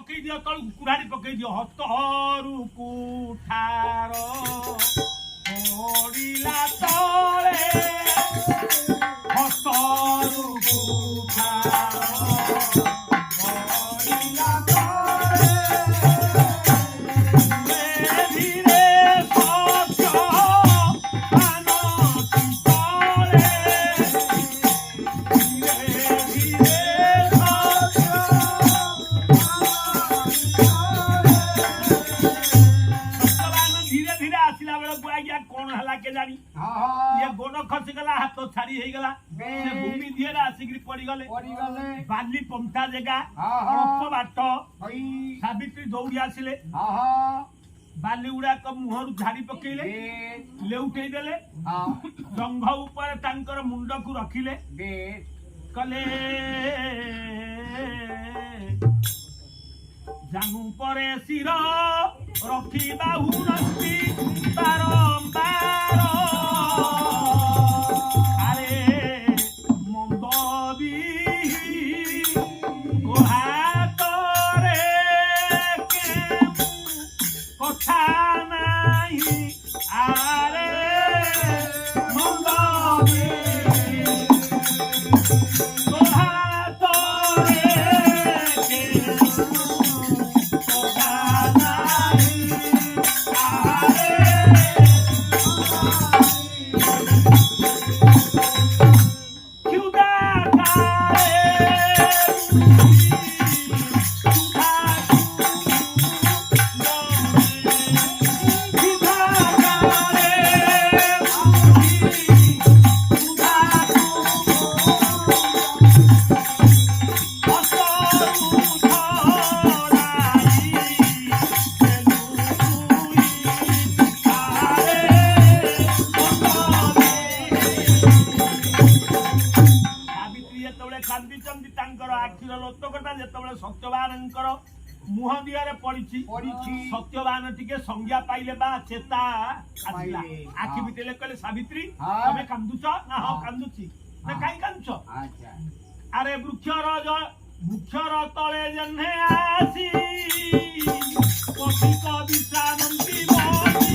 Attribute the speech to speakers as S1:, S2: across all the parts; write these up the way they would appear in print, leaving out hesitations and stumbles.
S1: पकई दियो तळु कुराडी पकई दियो हतरू कुठार ओडिला तळे हतरू कुठार ओडिला हाथ छाड़ी हो गला से भूमि दिए आसिक पड़ी गले बाली पंथा जगह अल्प बाट सावित्री दौड़ी आसिले बाली गुड़ाक मुहर झाड़ी पकेले लेउटे देले जंघ ऊपर तांकर मुंड को रखिले कले जानु परे सिर रखी बाहु रखी बारंबार सत्यवान मुह दिया पड़ी सत्यवान टिके संज्ञा पाइले बा चेता आसिला आखि बिटेले कहले सावित्री तमे कांदुछ ना हाँ कांदुची ना काई कांदुछ अरे वृक्षर तले जन्हे आसी पथिक विश्रामंती बसी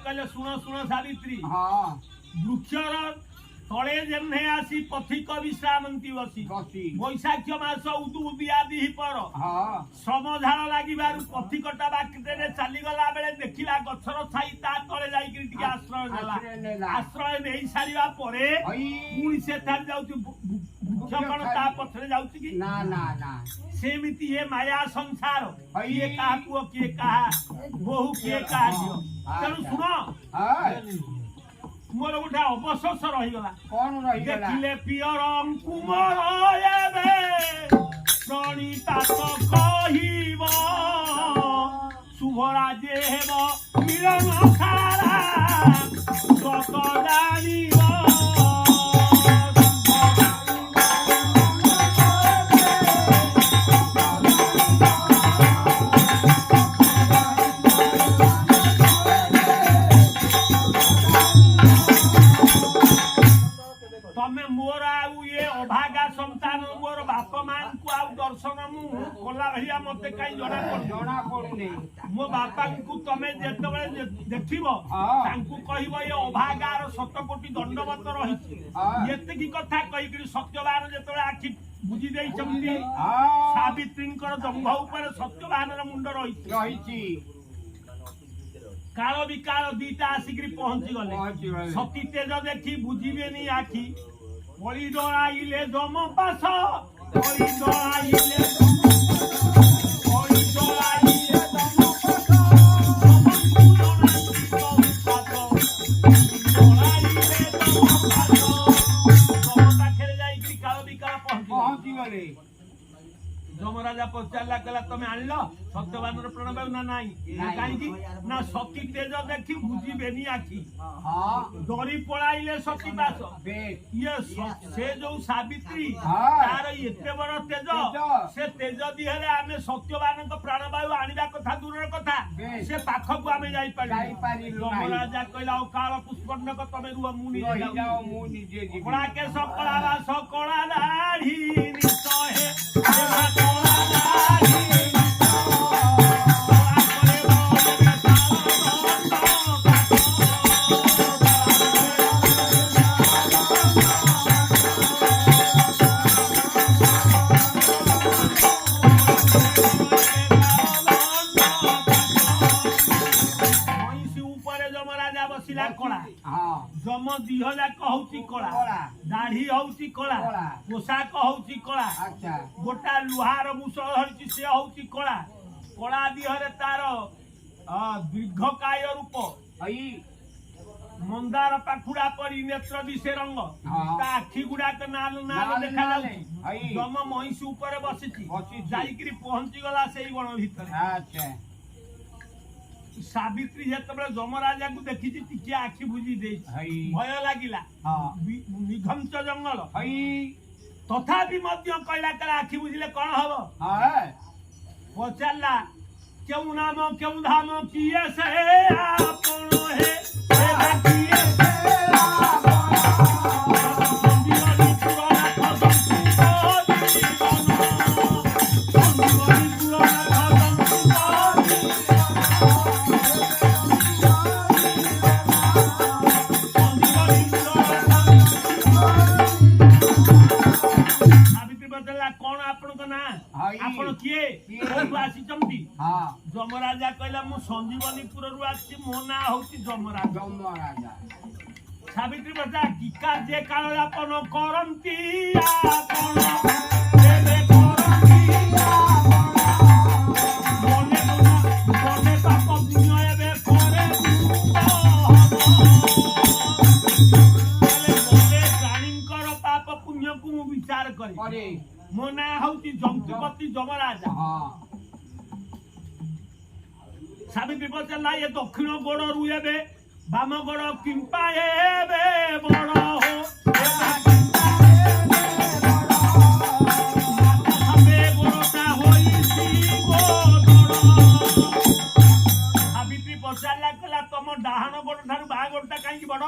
S1: कहले सुनो सुनो सावित्री वृक्षर तले जेन्हे आसी पथिक विश्रामंती बसी बैशाख मास उदु उदियादी पर समझार लागिबारु पथिकटा बाकटे चली गला बेले देखिला गछर छाई ता तले जाई कि टिके आश्रय नेला आश्रय देई सारिबा परे पुणी से थार जाउची वृक्ष कोन ता पथरे जाउची कि ना ना ना सेमिति हे माया संसार ये कहा पुओ के कहा बहु के कहा दियो तेणु सुनो मोर गोटे अवशेष रहीगला कौन रहीगला देखिले पियर कुमर एबे प्रणीता तो कहिब शुभरा जे हेब मिलन सारा सत जानिब मते कई जना पड़ुनी मो बापा को तमे जेतबे देखिबो तांकु कहिबो ये अभागार 7 कोटी दंडवत रहिछि एते की कथा कहि कि सत्यवान जेतबे आखि बुझी देई चमती सावित्रींकर जंघ ऊपर सत्यवानर मुंड रहिछि काल विकाल दीटा आसिकरी पहुंची गले सती तेज देखी बुझीबेनी आखि पड़ी डराइले जम पास पड़ी डराइले ଯମରାଜା ପଚାରିଲା କହିଲା ତମେ ଆଣିଲ ସତ୍ୟବାନର ପ୍ରାଣବାୟୁ ନା ନାଇଁ କାହିଁକି ନା ସତୀ ତେଜ ଦେଖି ବୁଝିବେନି ଆଖି ଡରି ପଳାଇଲେ ସତୀ ବାସ ଇଏ ସେ ଯୋଉ ସାବିତ୍ରୀ ତାର ଏତେ ବଡ ତେଜ ସେ ତେଜ ଦିହରେ ଆମେ ସତ୍ୟବାନଙ୍କ ପ୍ରାଣବାୟୁ ଆଣିବା କଥା ଦୂରର କଥା ସେ ପାଖକୁ ଆମେ ଯାଇପାରିବୁ ଯମରାଜା କହିଲା ଆଉ କାଳ ପୁଷ୍ପର୍ଣ୍ଣକ ତମେ ରୁହ ମୁଁ ନିଜେ କଳା କେଶ କଳା ବାସ କଳା ଦାଢି ନିଶ୍ଚୟ जम दिह जाक हूँ कला दाढ़ी हूँ कला पोशाक हूँ कला गोटा लुहार मुसल धरी सी हूँ कला कला दिहरे तार दीर्घकाय रूप मंदार पाखुड़ा परी नेत्र दिशे रंग आखि गुड़ाक नाल नाल देखा जम महिषी ऊपर बसी जाइकरी पहुंची गला से बण भितर सावित्री जिते जमराजा को देखी टी आखि बुझी दे भय लगिला निघंच जंगल तथापि कहला कहला आखि बुझिले कौन हम पचारा क्यों नाम क्यों धाम किए से आपण हे जमराजा कहला मु संजीवनीपुर रु आसी मो ना होची जमराजा सावित्री बता की कार्य काल यापन करंती आपण देवे करंती मने मने पाप पुण्य एबे करे मने प्राणींकर पाप पुण्य को विचार करे मो ना होची जंतुपति जमराजा सावित्री पचारा ये दक्षिण गोड़ रुए बाम गोड़ किंपा बड़ हो सावित्री पचारा कहला तुम डाहाण गोड़ ठार बा गोड़टा कहीं बड़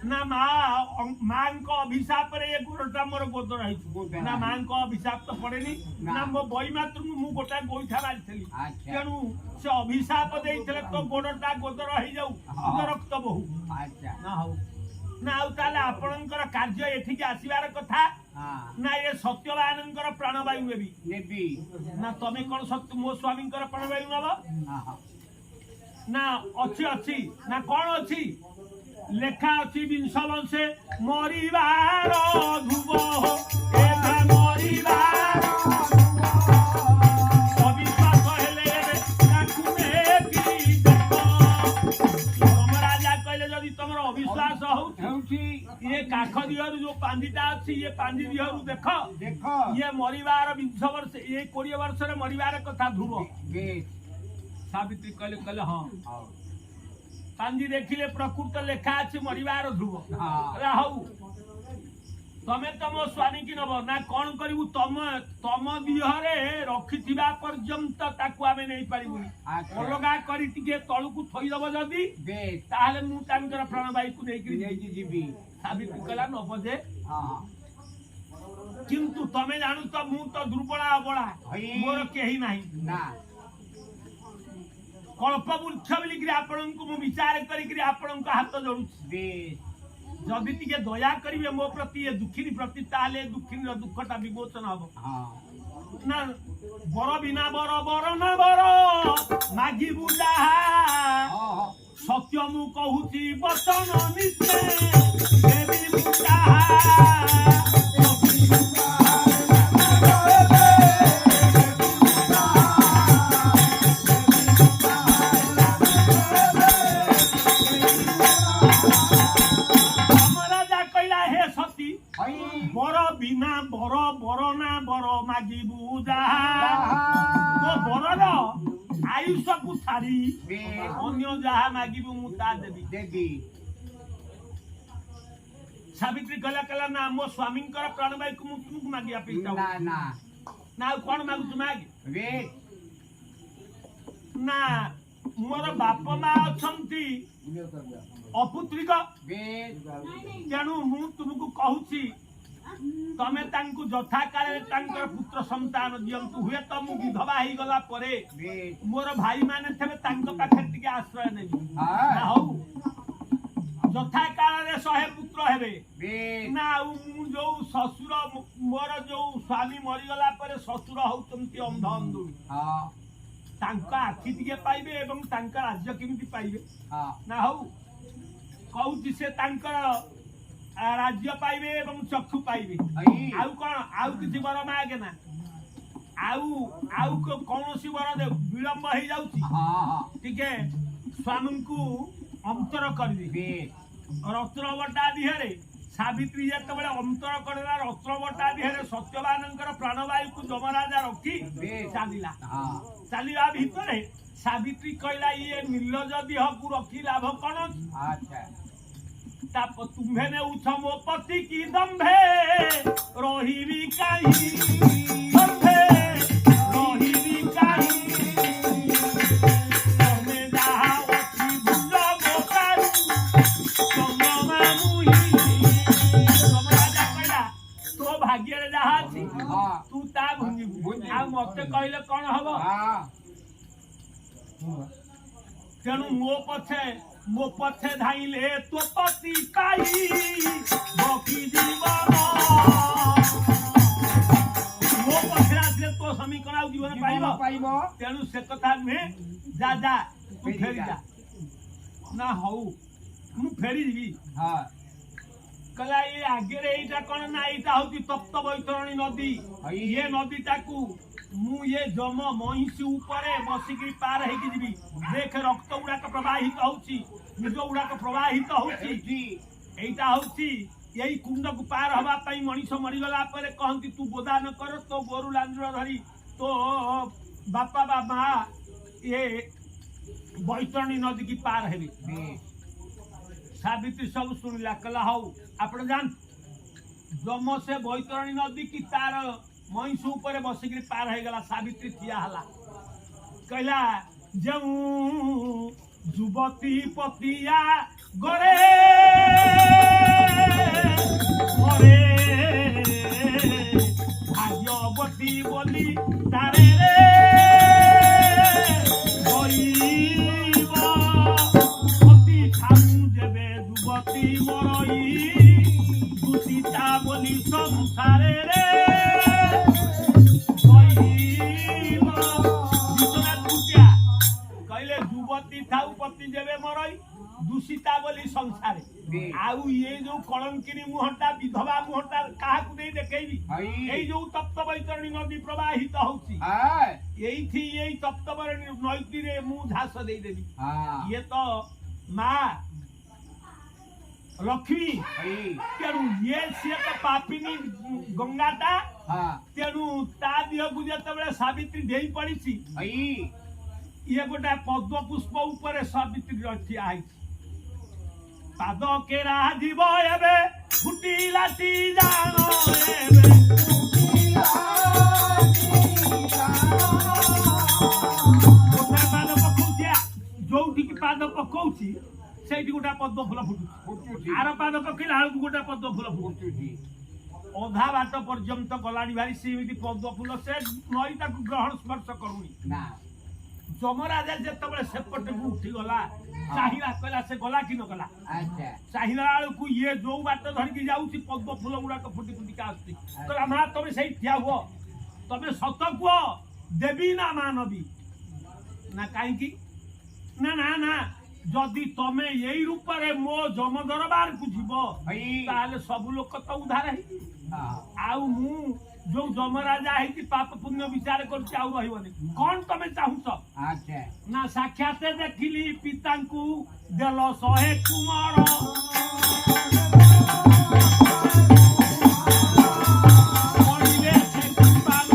S1: ना माँ अभिशाप ये गोड़टा मोर गोद रही ना माँ अभिशाप तो पड़ेनी ना मो बई मात्र मु गोटा गोईठा मारी तेणु से अभिशाप दे तो गोड़टा गोद रही जाऊ रक्त बहु ना हो ना आपणकर कार्य एठिक आसबार कथा ना ये सत्यवानंकर प्राणवायु नेबी ना तमें कौन सत्य मो स्वामी प्राणवायु नब ना अच्छी अच्छी ना कौन अच्छी लेखा अच्छी विंश वंशे मरिबार धुब एथा मरिबार अविश्वास हेले राजा कहले जदि तुम अविश्वास ये काख दिहरु जो पांजीटा अच्छी ये पांजी दिहरु देख ये मरिबार 20 वर्ष ये 20 वर्ष रे मरिबार कथा ध्रुव सावित्री कहले कहले हाँ पांजी देखिले प्रकृत लेखा अच्छी मरिबार ध्रुव हऊ तमें तम स्वामी की नब ना कौन करू तम तम दिहरे रखिथिबा पर्यंत ताकू आमे नहीं पारिबुनी अलगा करी टिके तळकू थईदब जदी ताहाले मु तांकर प्राणवायु को नेकी जीवी सावित्री कला नब जे किंतु तमे जानू तो मु तो दुर्बला अबला मोर केही नाही ना कल्प वृक्ष बोलिक आपको मु विचार करी आपण हाथ जोड़ू जदि टे दया करेंगे मो प्रति ये दुखिनी प्रति ताले दुखिनी दुखटा विमोचन हम ना बर बिना बर बर ना बर मागी बुझा सत्य मु कहूची बचन निश्चय देवी बुझा मागिबू जहा तो बरर आयुष को छाड़ी अन्य जहा मागिबू मु ता देबी सावित्री कहला कहला ना मो स्वामी प्राणवायु को तुमको मागिया पे ना कौन मागु तुम आगे ना मोर बाप मा अछंती अपुत्रिक तेणु मु तुमको कहूची तमे तांकु यथा काले तांकर पुत्र संतान दियंतु हुए तो मु विधवा ही गला परे मोर भाई माने थेबे तांको पाखे टिके आश्रय नेबी ना हो यथा काले 100 पुत्र हेबे ना मु जो ससुर मोर जो स्वामी मरि गला परे ससुर होतंती अंध अंधु तांका आखि टिके पाइबे एवं तांका राज्य केमिति पाइबे ना हो कहूची से तांकर राज्य पाइबे एवं चक्षु पाइबे आउ कौन आउ किसी वर मागे ना आउ कौन वर दे विलंब हो जाउची ठीक स्वामी को अंतर करबे रत्नवटा दिहरे सावित्री जेतबेले अंतर करला रत्नवटा दिहरे सत्यवानंकर प्राणवायु को जमराजा रखी चलिया भितरे सावित्री कहला ये निर्लज देह को रखी लाभ कौन अच्छा ताप तुम्हे ने उछमो पति की दंभे रोहिवी काई दंभे रोहिवी काई तमे जहा अति बुझ गोतारू तममा मुही तमराजा कहला तो भाग्य रे जहा छी तू ता भुंजी आ मते कहले कोन हबो तेणु मो पछे धाइले तो पति पाई बाकी जीवन मो पछे आसे तो समीकरण जीवन पाइबो तेणु से कथा में जा जा तू फेरी जा ना हो मु फेरी जीवी हां कला ये आगे रे एटा कोन ना एटा होती तप्त बैतरणी नदी ये नदी ताकू मु ये जम महिषी ऊपरे बसिकी पार हे की जीवी देख रक्त उड़ाक प्रवाहित होउची निज उड़ाक प्रवाहित होउची एटा होउची यही कुंड को पार हवा पई मनीष मरि गला परे कहंती तू बोदा न कर तो गोरु लांजर धरी तो बापा बाबा ये बैतरणी नदी की पार हेबी सावित्री सब सुनिला कला हौ आपण जान जम से बैतरणी नदी की तार महिष ऊपर बसिक पार हो गला सावित्री ठिया हला कहला जऊ युवती पतिया गरे मरे भाग्यवती बोली तारे रे पति खाऊ जेबे युवती मरई दूषिता बोली संसारे रे पति जेबे मरई दूषिता बोली संसारे आउ ये जो कलंकिनी मुहटा विधवा मुहटा काहा को नहीं देखेबी एई जो तप्त बैतरणी नदी प्रवाहित होउची एइथि एई तप्त बैतरणी नदी रे मु झास देई देबी ये तो मां लक्ष्मी तेणु ये से तो पापिनी गंगाटा तेणु ता दिह को जेतबेले सावित्री देई पड़ीची ये गोटा पद्म पुष्प ऊपर सावित्री रठिया है पाद के राजीव एबे फुटी लाटी जानो एबे पाद पकौचिया जोठी की पाद पकौची सेठी गोटा पद्म फूल फुटुची आर पाद पकैला हाल गोटा पद्म फूल फुटुची अधा बाट पर्यंत गलानी भारी सेमिति पद्म फूल से नई ताकू ग्रहण स्पर्श करूनी ना जमराजा जेतबेले सेपट को उठी गला चाहिला कहला से गला कि न गला अच्छा चाहिला को ये जो बाट धर के जाउची पद्म फूल गुडा को फुटी फुटी का आस्ती कहला मा तमे सही ठिया हो तमे सत को देवी ना मानबी ना काई की ना ना ना जदि तमे यही रूप रे मो जम दरबार को जीवो ताले सब लोक तो उधार है आउ मु जो जमराजा है कि पाप पुण्य विचार करके आउ रहिबनी कोन तमे चाहू अच्छा ना साक्षात देखिली पिता को देलो 100 कुमार कोइले से पाप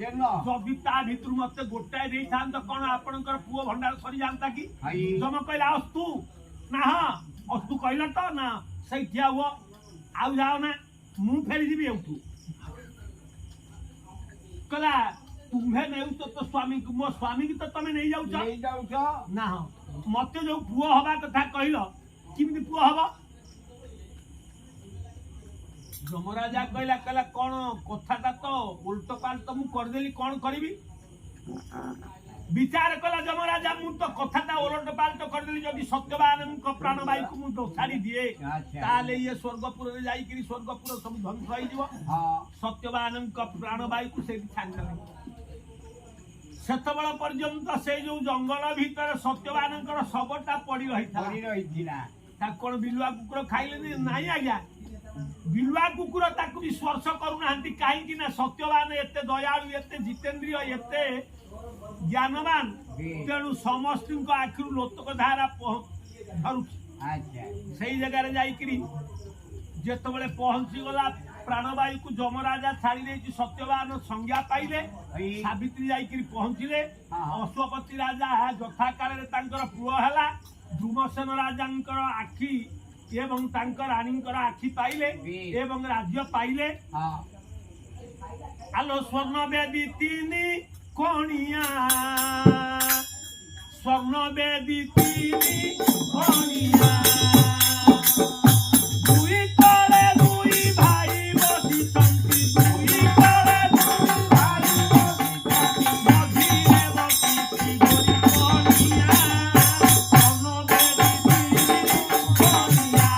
S1: जदि ता भितर मते गोटाए देई थान त कोन आपनकर पुओ भंडार सरी जानता कि जम कहला अस्तु ना अस्तु कहला त ना सही क्या हुआ आउ जाओ ना मु फेरी जीबी एउठू कला तुम्हें नहीं तो स्वामी मो स्वामी की तो तमे नहीं जाउछ ना मते जो पुओ हवा कथा कहलो किमिति पुओ हवा यमराजा कहला कहला कौन कथाटा तो उल्टो पाल्ट मु करदेली कौन करिबी विचार कला यमराजा मु तो कथाटा उल्टो पाल्ट करदेली जदि सत्यवान को प्राणवायु को मु तो छाड़ी दिए ताले ये स्वर्गपुर रे जाई कि स्वर्गपुर सब ध्वंस होई जीवो सत्यवान को प्राणवायु को से छाड़ी दे सेतबेला पर्यंत से जो जंगल भीतर सत्यवान शवटा पड़ी रही कोन बिलुआ कुकुर खाइले नहीं आज्ञा बिलुआ कुकुर ताकू भी स्पर्श करूना कहीं ना सत्यवान एते दयालु एते जितेंद्रिय एते ज्ञानवान तेणु समस्त आखिर लोतक धारा धरू से जगार जाकरी जिते पहुंची गला प्राणवायु को जमराजा छाड़ी दे सत्यवान संज्ञा पाइले सावित्री जाकरी पहुंचले अश्वपति राजा यथा काल पुओ है द्रुमसेन राजा आखि एवं तांकर रानींकर आखि पाइले एवं राज्य पाइले आलो स्वर्ण बेदी तीनी कोणिया स्वर्ण बेदी तीनी कोणिया दुई तले दुई भाई बसी संती दुई तले दुई भाई बसी मझिरे बसी गोरी कोणिया स्वर्ण बेदी तीनी कोणिया